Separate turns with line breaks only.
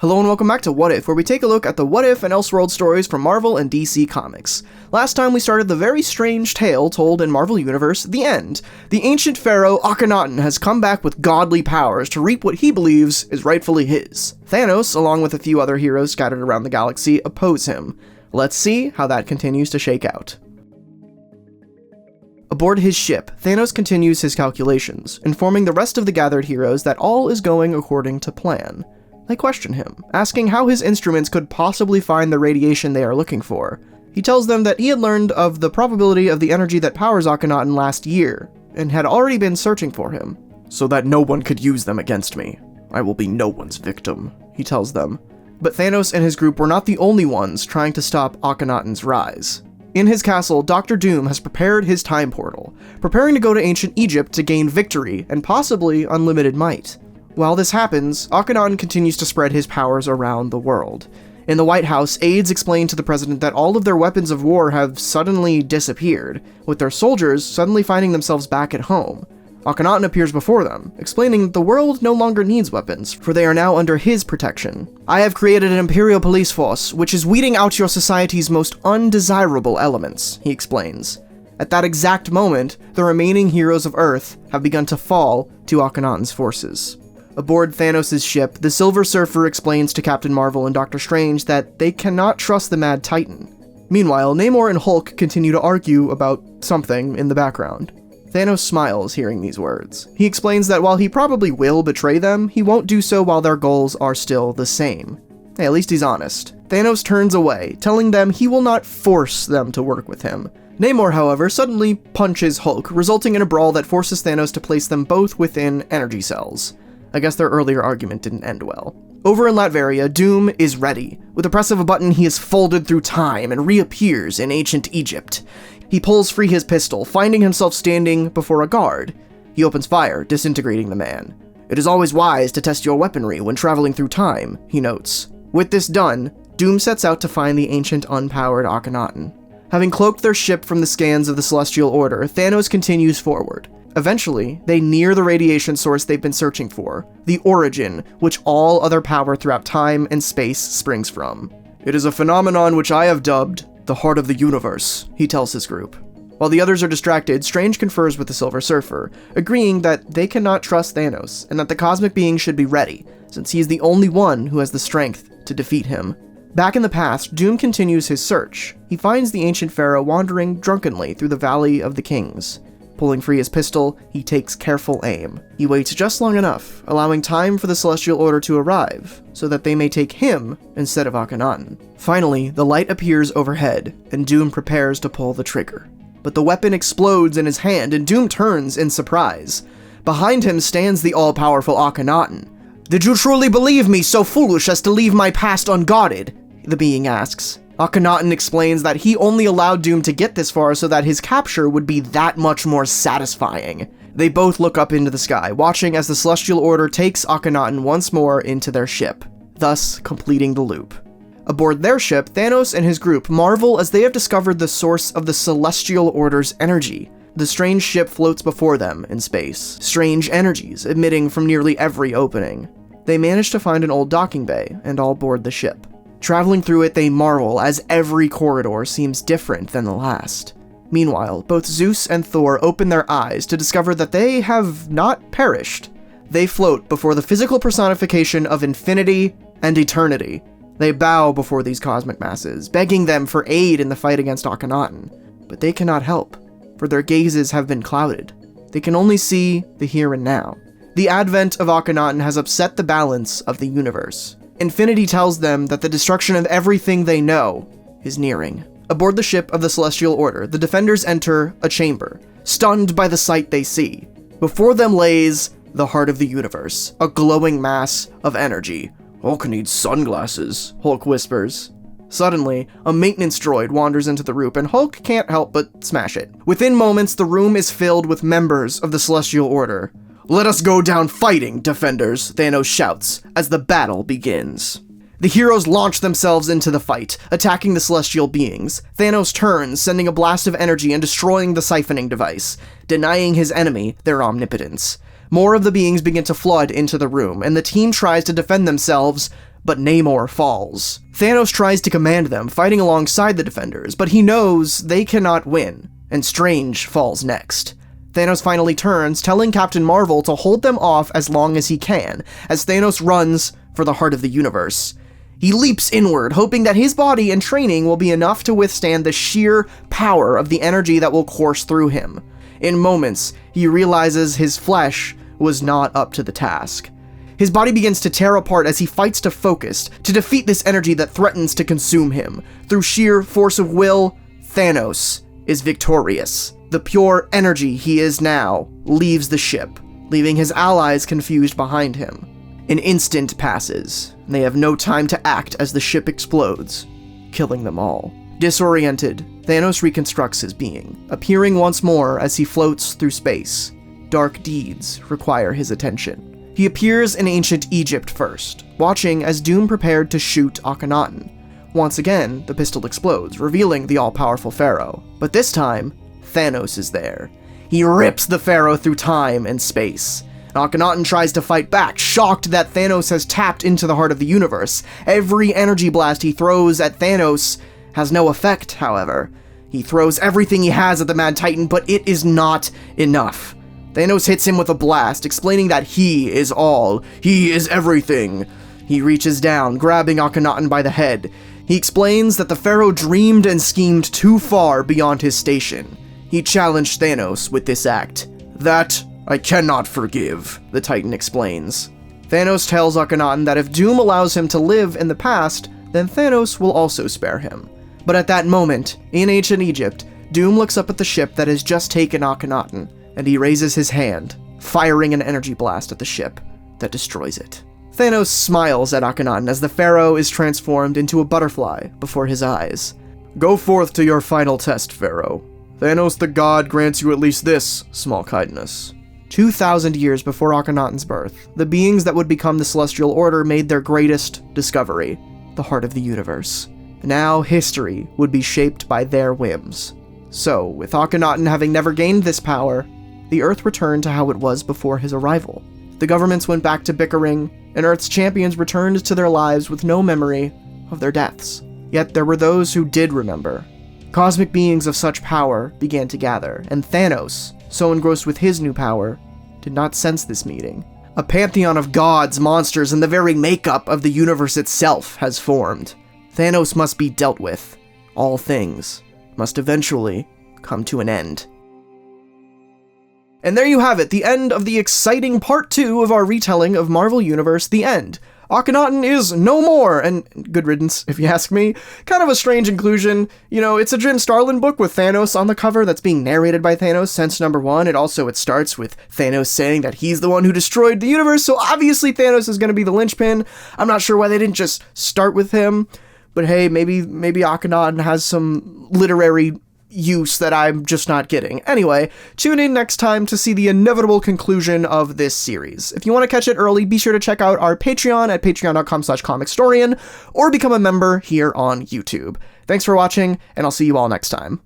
Hello and welcome back to What If, where we take a look at the what if and Elseworld stories from Marvel and DC Comics. Last time we started the very strange tale told in Marvel Universe, The End. The ancient pharaoh Akhenaten has come back with godly powers to reap what he believes is rightfully his. Thanos, along with a few other heroes scattered around the galaxy, oppose him. Let's see how that continues to shake out. Aboard his ship, Thanos continues his calculations, informing the rest of the gathered heroes that all is going according to plan. They question him, asking how his instruments could possibly find the radiation they are looking for. He tells them that he had learned of the probability of the energy that powers Akhenaten last year, and had already been searching for him, so that no one could use them against me. I will be no one's victim, he tells them. But Thanos and his group were not the only ones trying to stop Akhenaten's rise. In his castle, Dr. Doom has prepared his time portal, preparing to go to ancient Egypt to gain victory and possibly unlimited might. While this happens, Akhenaten continues to spread his powers around the world. In the White House, aides explain to the president that all of their weapons of war have suddenly disappeared, with their soldiers suddenly finding themselves back at home. Akhenaten appears before them, explaining that the world no longer needs weapons, for they are now under his protection. I have created an imperial police force, which is weeding out your society's most undesirable elements, he explains. At that exact moment, the remaining heroes of Earth have begun to fall to Akhenaten's forces. Aboard Thanos' ship, the Silver Surfer explains to Captain Marvel and Doctor Strange that they cannot trust the Mad Titan. Meanwhile, Namor and Hulk continue to argue about something in the background. Thanos smiles hearing these words. He explains that while he probably will betray them, he won't do so while their goals are still the same. Hey, at least he's honest. Thanos turns away, telling them he will not force them to work with him. Namor, however, suddenly punches Hulk, resulting in a brawl that forces Thanos to place them both within energy cells. I guess their earlier argument didn't end well. Over in Latveria, Doom is ready. With the press of a button, he is folded through time and reappears in ancient Egypt. He pulls free his pistol, finding himself standing before a guard. He opens fire, disintegrating the man. It is always wise to test your weaponry when traveling through time, he notes. With this done, Doom sets out to find the ancient unpowered Akhenaten. Having cloaked their ship from the scans of the Celestial Order, Thanos continues forward. Eventually, they near the radiation source they've been searching for, the origin, which all other power throughout time and space springs from. It is a phenomenon which I have dubbed the heart of the universe, he tells his group. While the others are distracted, Strange confers with the Silver Surfer, agreeing that they cannot trust Thanos, and that the cosmic being should be ready, since he is the only one who has the strength to defeat him. Back in the past, Doom continues his search. He finds the ancient pharaoh wandering drunkenly through the Valley of the Kings. Pulling free his pistol, he takes careful aim. He waits just long enough, allowing time for the Celestial Order to arrive, so that they may take him instead of Akhenaten. Finally, the light appears overhead, and Doom prepares to pull the trigger. But the weapon explodes in his hand, and Doom turns in surprise. Behind him stands the all-powerful Akhenaten. "Did you truly believe me so foolish as to leave my past unguarded?" the being asks. Akhenaten explains that he only allowed Doom to get this far so that his capture would be that much more satisfying. They both look up into the sky, watching as the Celestial Order takes Akhenaten once more into their ship, thus completing the loop. Aboard their ship, Thanos and his group marvel as they have discovered the source of the Celestial Order's energy. The strange ship floats before them in space, strange energies emitting from nearly every opening. They manage to find an old docking bay and all board the ship. Traveling through it, they marvel as every corridor seems different than the last. Meanwhile, both Zeus and Thor open their eyes to discover that they have not perished. They float before the physical personification of infinity and eternity. They bow before these cosmic masses, begging them for aid in the fight against Akhenaten. But they cannot help, for their gazes have been clouded. They can only see the here and now. The advent of Akhenaten has upset the balance of the universe. Infinity tells them that the destruction of everything they know is nearing. Aboard the ship of the Celestial Order, the defenders enter a chamber, stunned by the sight they see. Before them lays the heart of the universe, a glowing mass of energy. "Hulk needs sunglasses," Hulk whispers. Suddenly, a maintenance droid wanders into the room, and Hulk can't help but smash it. Within moments, the room is filled with members of the Celestial Order. "Let us go down fighting, defenders," Thanos shouts, as the battle begins. The heroes launch themselves into the fight, attacking the celestial beings. Thanos turns, sending a blast of energy and destroying the siphoning device, denying his enemy their omnipotence. More of the beings begin to flood into the room, and the team tries to defend themselves, but Namor falls. Thanos tries to command them, fighting alongside the defenders, but he knows they cannot win, and Strange falls next. Thanos finally turns, telling Captain Marvel to hold them off as long as he can, as Thanos runs for the heart of the universe. He leaps inward, hoping that his body and training will be enough to withstand the sheer power of the energy that will course through him. In moments, he realizes his flesh was not up to the task. His body begins to tear apart as he fights to focus, to defeat this energy that threatens to consume him. Through sheer force of will, Thanos is victorious. The pure energy he is now leaves the ship, leaving his allies confused behind him. An instant passes, and they have no time to act as the ship explodes, killing them all. Disoriented, Thanos reconstructs his being, appearing once more as he floats through space. Dark deeds require his attention. He appears in ancient Egypt first, watching as Doom prepared to shoot Akhenaten. Once again, the pistol explodes, revealing the all-powerful Pharaoh. But this time, Thanos is there. He rips the Pharaoh through time and space. Akhenaten tries to fight back, shocked that Thanos has tapped into the heart of the universe. Every energy blast he throws at Thanos has no effect, however. He throws everything he has at the Mad Titan, but it is not enough. Thanos hits him with a blast, explaining that he is all. He is everything. He reaches down, grabbing Akhenaten by the head. He explains that the Pharaoh dreamed and schemed too far beyond his station. He challenged Thanos with this act. That I cannot forgive, the Titan explains. Thanos tells Akhenaten that if Doom allows him to live in the past, then Thanos will also spare him. But at that moment, in ancient Egypt, Doom looks up at the ship that has just taken Akhenaten, and he raises his hand, firing an energy blast at the ship that destroys it. Thanos smiles at Akhenaten as the Pharaoh is transformed into a butterfly before his eyes. Go forth to your final test, Pharaoh. Thanos the god grants you at least this small kindness. 2,000 years before Akhenaten's birth, the beings that would become the Celestial Order made their greatest discovery, the heart of the universe. Now history would be shaped by their whims. So, with Akhenaten having never gained this power, the Earth returned to how it was before his arrival. The governments went back to bickering, and Earth's champions returned to their lives with no memory of their deaths. Yet there were those who did remember. Cosmic beings of such power began to gather, and Thanos, so engrossed with his new power, did not sense this meeting. A pantheon of gods, monsters, and the very makeup of the universe itself has formed. Thanos must be dealt with. All things must eventually come to an end. And there you have it, the end of the exciting part 2 of our retelling of Marvel Universe: The End. Akhenaten is no more, and good riddance, if you ask me. Kind of a strange inclusion. You know, it's a Jim Starlin book with Thanos on the cover that's being narrated by Thanos since #1. It starts with Thanos saying that he's the one who destroyed the universe, so obviously Thanos is going to be the linchpin. I'm not sure why they didn't just start with him, but hey, maybe Akhenaten has some literary use that I'm just not getting. Anyway, tune in next time to see the inevitable conclusion of this series. If you want to catch it early, be sure to check out our Patreon at patreon.com/Comicstorian, or become a member here on YouTube. Thanks for watching, and I'll see you all next time.